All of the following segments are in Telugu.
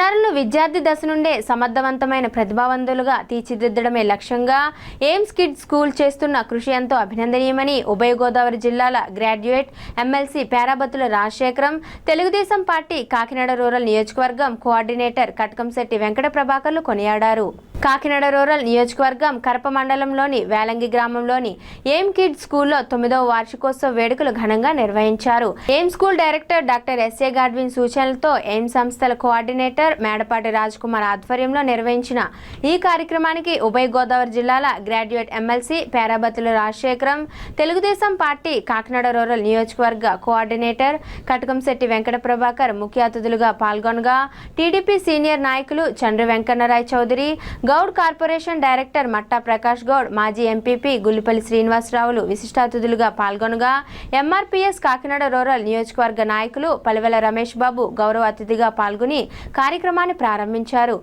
చిన్నారులను విద్యార్థి దశ నుండే సమర్థవంతమైన ప్రతిభావంతులుగా తీర్చిదిద్దడమే లక్ష్యంగా ఎయిమ్స్ కిడ్స్ స్కూల్ చేస్తున్న కృషి ఎంతో అభినందనీయమని ఉభయ గోదావరి జిల్లాల graduate MLC Perabathula Rajasekharam, Telugu Desam party Kakinada rural నియోజకవర్గం కోఆర్డినేటర్ కటకంశెట్టి వెంకట ప్రభాకర్లు కొనియాడారు. కాకినాడ రూరల్ నియోజకవర్గం కరప మండలంలోని వేలంగి గ్రామంలోని ఎయిమ్ కిడ్స్ స్కూల్లో 9వ వార్షికోత్సవ వేడుకలు ఘనంగా నిర్వహించారు. Aim school director doctor S A Godwin సూచనలతో ఎయిమ్ సంస్థల కోఆర్డినేటర్ మేడపాటి రాజ్ కుమార్ ఆధ్వర్యంలో నిర్వహించిన ఈ కార్యక్రమానికి ఉభయ గోదావరి జిల్లాల graduate MLC Perabathula Rajasekharam, Telugu Desam party Kakinada rural నియోజకవర్గ కోఆర్డినేటర్ కటకంశెట్టి వెంకట ప్రభాకర్ ముఖ్య అతిథులుగా పాల్గొనగా టీడీపీ సీనియర్ నాయకులు చంద్ర వెంకన్నరాయ్ చౌదరి, గౌడ్ కార్పొరేషన్ డైరెక్టర్ మట్టా ప్రకాష్ గౌడ్, మాజీ ఎంపీపీ గుల్లిపల్లి శ్రీనివాసరావులు విశిష్ట అతిథులుగా పాల్గొనగా ఎంఆర్పీఎస్ కాకినాడ రూరల్ నియోజకవర్గ నాయకులు పలివెల రమేష్ బాబు గౌరవ అతిథిగా పాల్గొని కార్యక్రమాన్ని ప్రారంభించారు.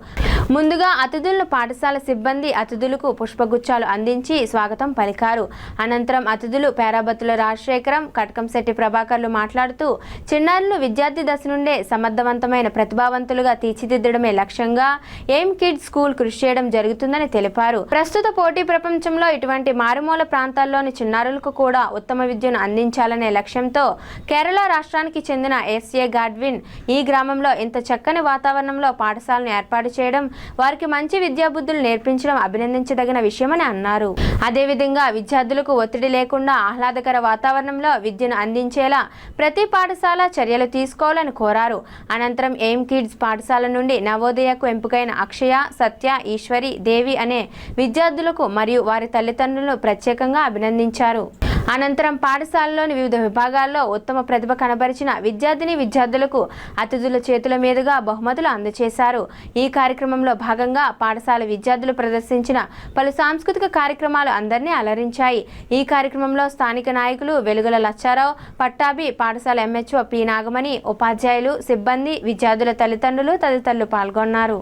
ముందుగా అతిథులను పాఠశాల సిబ్బంది అతిథులకు పుష్పగుచ్చాలు అందించి స్వాగతం పలికారు. అనంతరం అతిథులు పేరాబత్తుల రాజశేఖరం, కటకంశెట్టి ప్రభాకర్లు మాట్లాడుతూ చిన్నారులను విద్యార్థి దశ నుండే సమర్థవంతమైన ప్రతిభావంతులుగా తీర్చిదిద్దడమే లక్ష్యంగా ఎయిమ్ కిడ్స్ స్కూల్ కృషి చేయడం జరుగుతుందని తెలిపారు. ప్రస్తుత పోటీ ప్రపంచంలో ఇటువంటి మారుమూల ప్రాంతాల్లోని చిన్నారులకు కూడా ఉత్తమ విద్యను అందించాలనే లక్ష్యంతో కేరళ రాష్ట్రానికి చెందిన ఎస్ఏ గాడ్విన్ ఈ గ్రామంలో ఇంత చక్కని వాతావరణంలో పాఠశాలను ఏర్పాటు చేయడం, వారికి మంచి విద్యాబుద్ధులు నేర్పించడం అభినందించదగిన విషయమని అన్నారు. అదేవిధంగా విద్యార్థులకు ఒత్తిడి లేకుండా ఆహ్లాదకర వాతావరణంలో విద్యను అందించేలా ప్రతి పాఠశాల చర్యలు తీసుకోవాలని కోరారు. అనంతరం ఎయిమ్ కిడ్స్ పాఠశాల నుండి నవోదయకు ఎంపికైన అక్షయ, సత్య, ఈశ్వరి, దేవి అనే విద్యార్థులకు మరియు వారి తల్లిదండ్రులను ప్రత్యేకంగా అభినందించారు. అనంతరం పాఠశాలలోని వివిధ విభాగాల్లో ఉత్తమ ప్రతిభ కనబరిచిన విద్యార్థులకు అతిథుల చేతుల మీదుగా బహుమతులు అందజేశారు. ఈ కార్యక్రమంలో భాగంగా పాఠశాల విద్యార్థులు ప్రదర్శించిన పలు సాంస్కృతిక కార్యక్రమాలు అందరినీ అలరించాయి. ఈ కార్యక్రమంలో స్థానిక నాయకులు వెలుగుల లచ్చారావు, పట్టాభి, పాఠశాల ఎంహెచ్ఓ పి నాగమణి, ఉపాధ్యాయులు, సిబ్బంది, విద్యార్థుల తల్లిదండ్రులు తదితరులు పాల్గొన్నారు.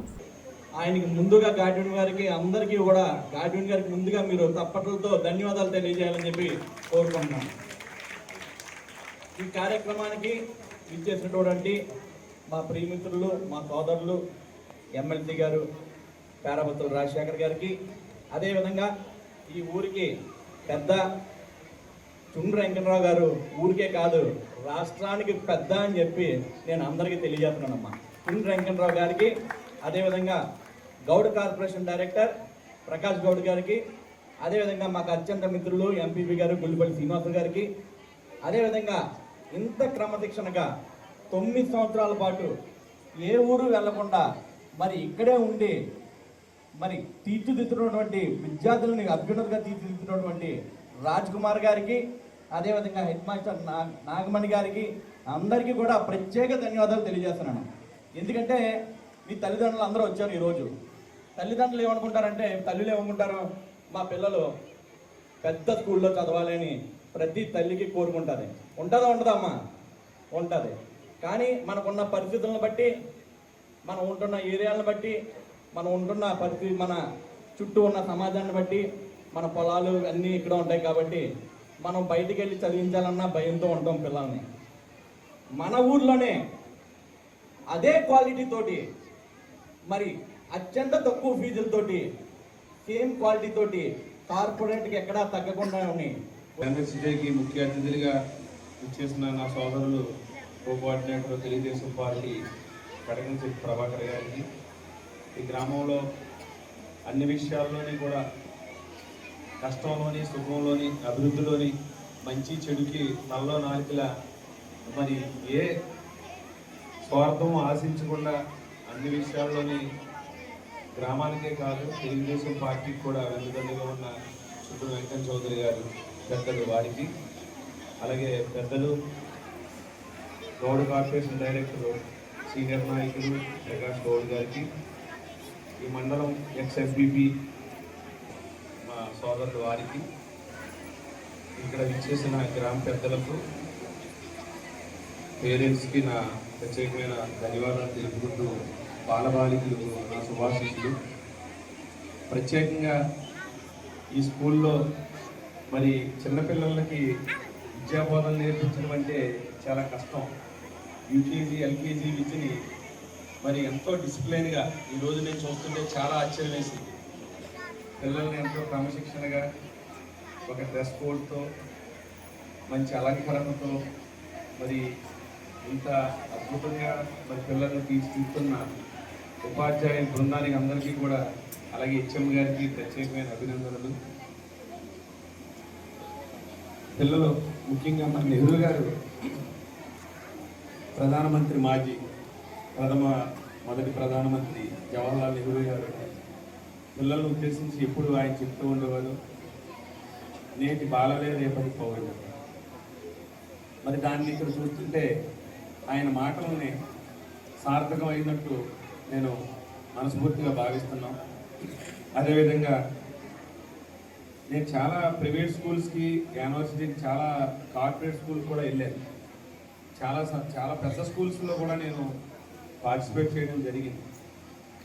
ఆయనకి ముందుగా గాడ్విన్ గారికి అందరికీ కూడా గాడ్విన్ గారికి ముందుగా మీరు తప్పట్లతో ధన్యవాదాలు తెలియజేయాలని చెప్పి కోరుకుంటున్నాను. ఈ కార్యక్రమానికి ఇచ్చేసినటువంటి మా ప్రియమిత్రులు, మా సోదరులు ఎమ్మెల్సీ గారు పేరాబత్తుల రాజశేఖర్ గారికి, అదేవిధంగా ఈ ఊరికి పెద్ద చుండ్ర వెంకటరావు గారు ఊరికే కాదు రాష్ట్రానికి పెద్ద అని చెప్పి నేను అందరికీ తెలియజేస్తున్నానమ్మా. చుండ్ర వెంకటరావు గారికి, అదేవిధంగా గౌడ్ కార్పొరేషన్ డైరెక్టర్ ప్రకాష్ గౌడ్ గారికి, అదేవిధంగా మాకు అత్యంత మిత్రులు ఎంపీపీ గారు గుల్లిపల్లి శ్రీనివాసరావు గారికి, అదేవిధంగా ఇంత క్రమశిక్షణగా 9 సంవత్సరాల పాటు ఏ ఊరు వెళ్లకుండా మరి ఇక్కడే ఉండి మరి తీర్చిదిద్దుతున్నటువంటి విద్యార్థులని అభ్యున్నతిగా తీర్చిదిద్దుతున్నటువంటి రాజ్ కుమార్ గారికి, అదేవిధంగా హెడ్ మాస్టర్ నాగమణి గారికి అందరికీ కూడా ప్రత్యేక ధన్యవాదాలు తెలియజేస్తున్నాను. ఎందుకంటే మీ తల్లిదండ్రులు అందరూ వచ్చారు. ఈరోజు తల్లిదండ్రులు ఏమనుకుంటారంటే, తల్లులు ఏమనుకుంటారు, మా పిల్లలు పెద్ద స్కూల్లో చదవాలని ప్రతి తల్లికి కోరుకుంటుంది. ఉంటుందా ఉండదమ్మా? ఉంటుంది. కానీ మనకున్న పరిస్థితులను బట్టి, మనం ఉంటున్న ఏరియాలను బట్టి, మనం ఉంటున్న పరిస్థితి, మన చుట్టూ ఉన్న సమాజాన్ని బట్టి, మన పొలాలు అన్నీ ఇక్కడ ఉంటాయి కాబట్టి మనం బయటికి వెళ్ళి చదివించాలన్నా భయంతో ఉంటాం పిల్లల్ని. మన ఊర్లోనే అదే క్వాలిటీ తోటి మరి అత్యంత తక్కువ ఫీజులతోటి సేమ్ క్వాలిటీ తోటి కార్పొరేట్కి ఎక్కడా తగ్గకుండా ఉన్నాయి. ఎన్ఎస్సికి ముఖ్య అతిథులుగా ఇచ్చేసిన నా సోదరులు కోఆర్డినేటర్ తెలుగుదేశం పార్టీ కటకంశెట్టి ప్రభాకర్ గారికి, ఈ గ్రామంలో అన్ని విషయాల్లోని కూడా కష్టంలోని, సుఖంలోని, అభివృద్ధిలోని, మంచి చెడుకి తలలో నాలుకల మరి ఏ స్వార్థం ఆశించకుండా అన్ని విషయాల్లోని గ్రామానికే కాదు తెలుగుదేశం పార్టీకి కూడా వెన్నుదన్నుగా ఉన్న చుట్టూ వెంకట చౌదరి గారు పెద్దలు, వారికి అలాగే పెద్దలు గౌడ్ కార్పొరేషన్ డైరెక్టర్ సీనియర్ నాయకులు ప్రకాష్ గౌడ్ గారికి, ఈ మండలం ఎక్స్ఎఫ్బిపి మా సోదరులు వారికి, ఇక్కడ విచ్చేసిన గ్రామ పెద్దలకు, పేరెంట్స్కి నా ప్రత్యేకమైన ధన్యవాదాలు తెలుపుకుంటూ బాలబాలికలకు నా శుభాశీస్సులు. ప్రత్యేకంగా ఈ స్కూల్లో మరి చిన్నపిల్లలకి విద్యాబోధన నేర్పించడం అంటే చాలా కష్టం. యూకేజీ, ఎల్కేజీ విద్యని మరి ఎంతో డిసిప్లైన్గా ఈరోజు నేను చూస్తుంటే చాలా ఆశ్చర్యం వేసింది. పిల్లల్ని ఎంతో క్రమశిక్షణగా ఒక డ్రెస్ కోడ్తో మంచి అలంకరణతో మరి ఇంత అద్భుతంగా మరి పిల్లల్ని తీర్చిదిద్దుతున్న ఉపాధ్యాయ బృందానికి అందరికీ కూడా, అలాగే హెచ్ఎం గారికి ప్రత్యేకమైన అభినందనలు. పిల్లలు ముఖ్యంగా మన నెహ్రూ గారు ప్రధానమంత్రి, మొదటి ప్రధానమంత్రి జవహర్లాల్ నెహ్రూ గారు పిల్లలను ఉద్దేశించి ఎప్పుడు ఆయన చెప్తూ ఉండేవారు, నేటి బాలలే రేపటి పౌరులు. మరి దాన్ని ఇక్కడ చూస్తుంటే ఆయన మాటలని సార్థకం అయినట్టు నేను మనస్ఫూర్తిగా భావిస్తున్నాం. అదేవిధంగా నేను చాలా ప్రైవేట్ స్కూల్స్కి, యూనివర్సిటీకి, చాలా కార్పొరేట్ స్కూల్ కూడా వెళ్ళాను. చాలా పెద్ద స్కూల్స్లో కూడా నేను పార్టిసిపేట్ చేయడం జరిగింది.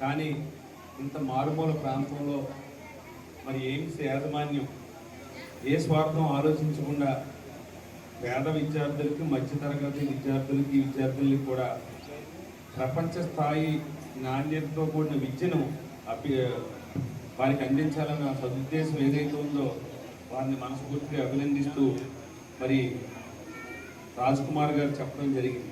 కానీ ఇంత మారుమూల ప్రాంతంలో మరి ఎయిమ్స్ యాజమాన్యం ఏ స్వార్థం ఆలోచించకుండా పేద విద్యార్థులకి, మధ్యతరగతి విద్యార్థులకి కూడా ప్రపంచ స్థాయి నాణ్యతతో కూడిన విద్యను వారికి అందించాలన్న సదుద్దేశం ఏదైతే ఉందో వారిని మనస్ఫూర్తిగా అభినందిస్తూ మరి రాజ్ కుమార్ గారు చెప్పడం జరిగింది.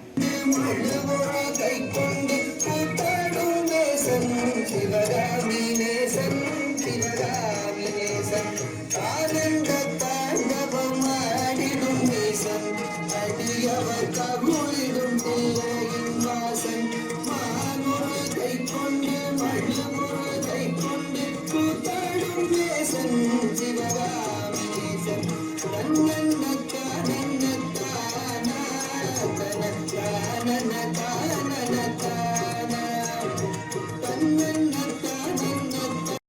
na